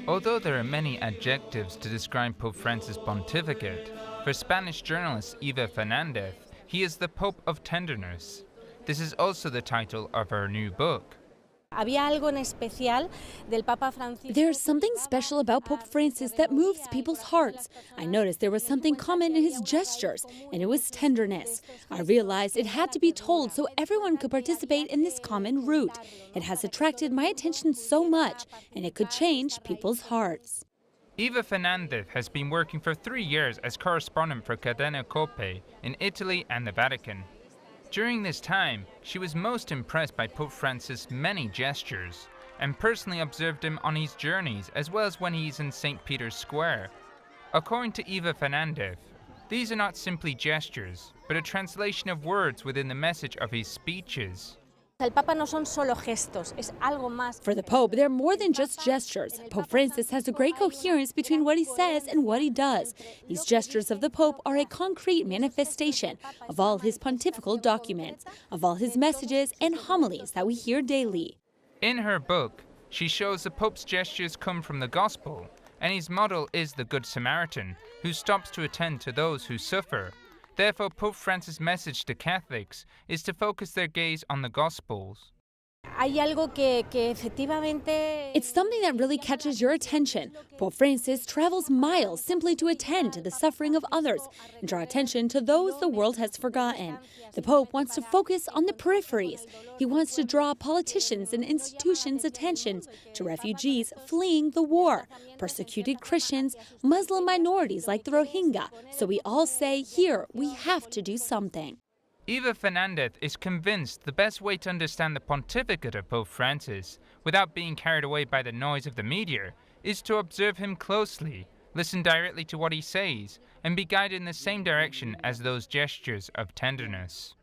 Although there are many adjectives to describe Pope Francis' pontificate, for Spanish journalist Eva Fernandez, he is the Pope of Tenderness. This is also the title of her new book. There's something special about Pope Francis that moves people's hearts. I noticed there was something common in his gestures, and it was tenderness. I realized it had to be told so everyone could participate in this common root. It has attracted my attention so much, and it could change people's hearts. Eva Fernandez has been working for 3 years as correspondent for Cadena Cope in Italy and the Vatican. During this time, she was most impressed by Pope Francis' many gestures and personally observed him on his journeys as well as when he's in St. Peter's Square. According to Eva Fernandez, these are not simply gestures, but a translation of words within the message of his speeches. For the Pope, they're more than just gestures. Pope Francis has a great coherence between what he says and what he does. These gestures of the Pope are a concrete manifestation of all his pontifical documents, of all his messages and homilies that we hear daily. In her book, she shows the Pope's gestures come from the Gospel, and his model is the Good Samaritan, who stops to attend to those who suffer. Therefore, Pope Francis' message to Catholics is to focus their gaze on the Gospels. It's something that really catches your attention. Pope Francis travels miles simply to attend to the suffering of others and draw attention to those the world has forgotten. The Pope wants to focus on the peripheries. He wants to draw politicians and institutions' attention to refugees fleeing the war, persecuted Christians, Muslim minorities like the Rohingya. So we all say, here, we have to do something. Eva Fernandez is convinced the best way to understand the pontificate of Pope Francis, without being carried away by the noise of the media, is to observe him closely, listen directly to what he says, and be guided in the same direction as those gestures of tenderness.